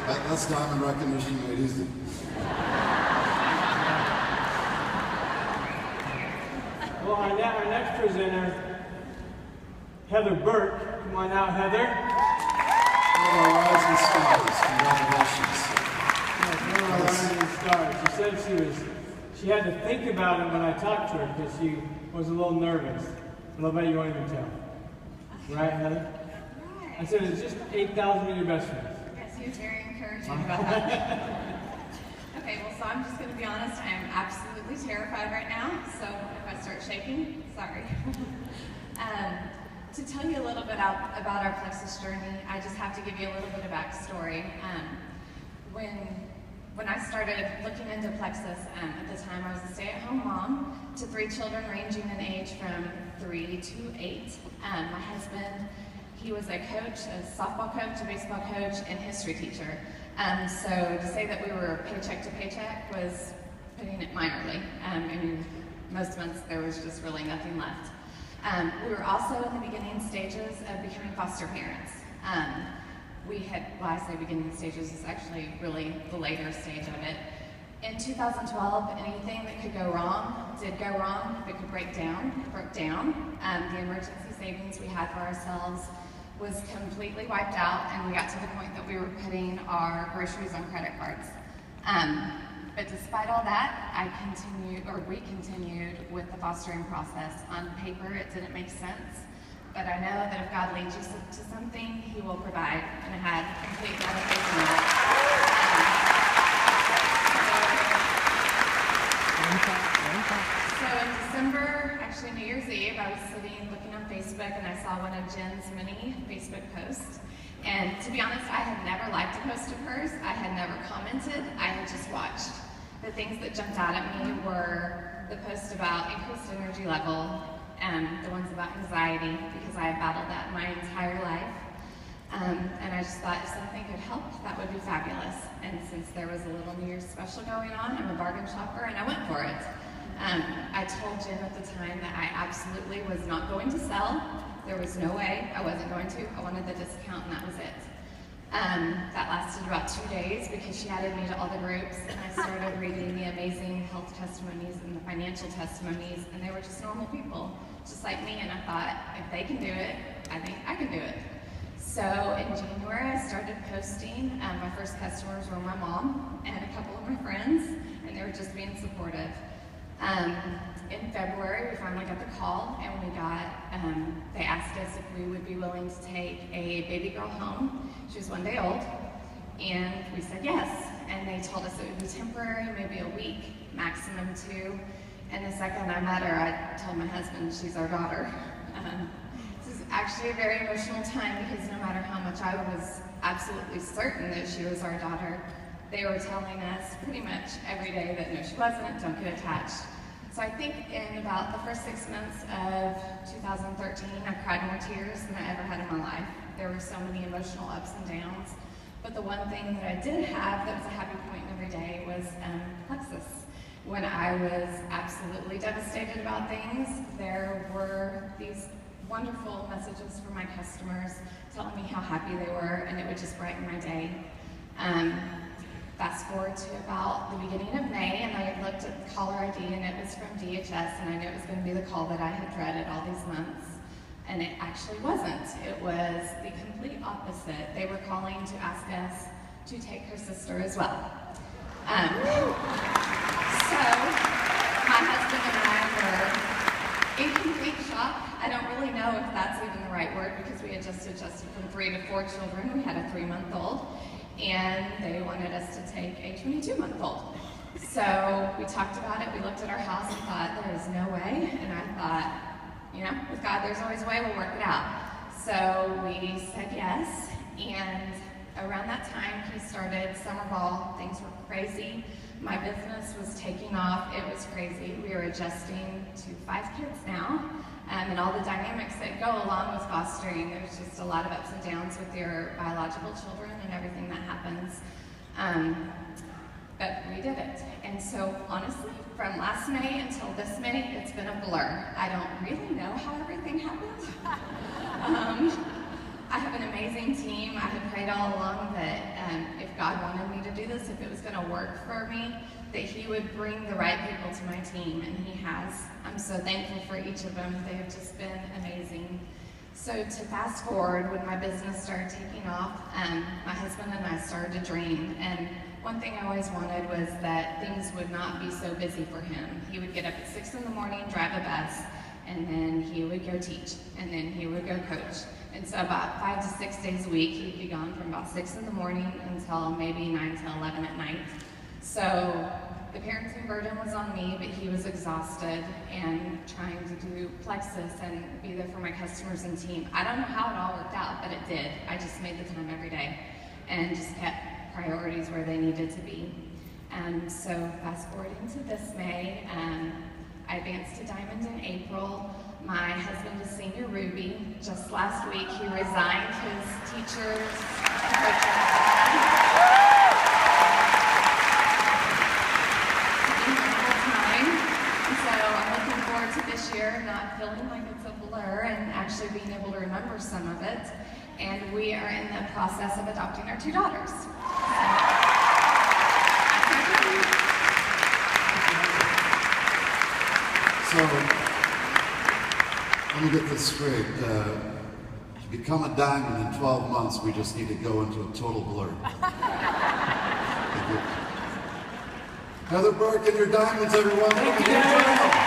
That's diamond recognition made easy. Well, our next presenter, Heather Burke. Come on out, Heather. One of our rising stars. Congratulations. One of our rising stars. She said she had to think about it when I talked to her because she was a little nervous. But I bet you won't even tell. Right, Heather? Right. I said it's just 8,000 of your best friends. Yes, you're very encouraging about that. Okay, well, so I'm just going to be honest. I am absolutely terrified right now. So if I start shaking, sorry. To tell you a little bit about our Plexus journey, I just have to give you a little bit of backstory. When I started looking into Plexus, at the time I was a stay-at-home mom to 3 children ranging in age from 3 to 8. My husband, he was a coach, a softball coach, a baseball coach, and history teacher. So to say that we were paycheck to paycheck was putting it minorly. I mean, most months there was just really nothing left. We were also in the beginning stages of becoming foster parents. Well, I say beginning stages, is actually really the later stage of it. In 2012, anything that could go wrong did go wrong. If it could break down, it broke down. The emergency savings we had for ourselves was completely wiped out, and we got to the point that we were putting our groceries on credit cards. But despite all that, we continued with the fostering process. On paper, it didn't make sense. But I know that if God leads you to something, He will provide, and I had complete dedication to that. So in December, actually New Year's Eve, I was sitting looking on Facebook, and I saw one of Jen's many Facebook posts. And to be honest, I had never liked a post of hers. I had never commented. I had just watched. The things that jumped out at me were the post about increased energy level, the ones about anxiety, because I have battled that my entire life. And I just thought if something could help, that would be fabulous. And since there was a little New Year's special going on, I'm a bargain shopper, and I went for it. I told Jen at the time that I absolutely was not going to sell. There was no way I wasn't going to. I wanted the discount, and that was it. That lasted about 2 days because she added me to all the groups, and I started reading the amazing health testimonies and the financial testimonies, and they were just normal people, just like me, and I thought, if they can do it, I think I can do it. So in January, I started posting. My first customers were my mom and a couple of my friends, and they were just being supportive. In February, we finally got the call, and they asked us if we would be willing to take a baby girl home. She was 1 day old, and we said yes. And they told us it would be temporary, maybe a week, maximum 2. And the second I met her, I told my husband, she's our daughter. This is actually a very emotional time because no matter how much I was absolutely certain that she was our daughter, they were telling us pretty much every day that no, she wasn't, don't get attached. So I think in about the first 6 months of 2013, I cried more tears than I ever had in my life. There were so many emotional ups and downs. But the one thing that I did have that was a happy point every day was Plexus. When I was absolutely devastated about things, there were these wonderful messages from my customers telling me how happy they were, and it would just brighten my day. Fast forward to about the beginning of May, and I had looked at the caller ID, and it was from DHS, and I knew it was going to be the call that I had dreaded all these months. And it actually wasn't. It was the complete opposite. They were calling to ask us to take her sister as well. So my husband and I were in complete shock. I don't really know if that's even the right word because we had just adjusted from 3 to 4 children. We had a 3-month-old. And they wanted us to take a 22-month-old. So we talked about it, we looked at our house and thought, there is no way. And I thought, you know, with God, there's always a way, we'll work it out. So we said yes, and around that time, he started summer ball. Things were crazy. My business was taking off. It was crazy. We were adjusting to 5 kids now. And all the dynamics that go along with fostering. There's just a lot of ups and downs with your biological children and everything that happens. But we did it. And so honestly, from last May until this May, it's been a blur. I don't really know how everything happened. I have an amazing team. I had prayed all along that if God wanted me to do this, if it was going to work for me, that He would bring the right people to my team, and He has. I'm so thankful for each of them. They have just been amazing. So to fast forward, when my business started taking off, my husband and I started to dream. And one thing I always wanted was that things would not be so busy for him. He would get up at 6 in the morning, drive a bus, and then he would go teach, and then he would go coach. And so about 5 to 6 days a week, he'd be gone from about 6 in the morning until maybe 9 to 11 at night. So the parenting burden was on me, but he was exhausted and trying to do Plexus and be there for my customers and team. I don't know how it all worked out, but it did. I just made the time every day and just kept priorities where they needed to be. And so fast forwarding to this May, I advanced to Diamond in April. My husband is Senior Ruby. Just last week, he resigned his teacher's this year, not feeling like it's a blur and actually being able to remember some of it. And we are in the process of adopting our 2 daughters. So, let me get this straight. To become a diamond in 12 months, we just need to go into a total blur. Heather Burke and your diamonds, everyone. Thank you.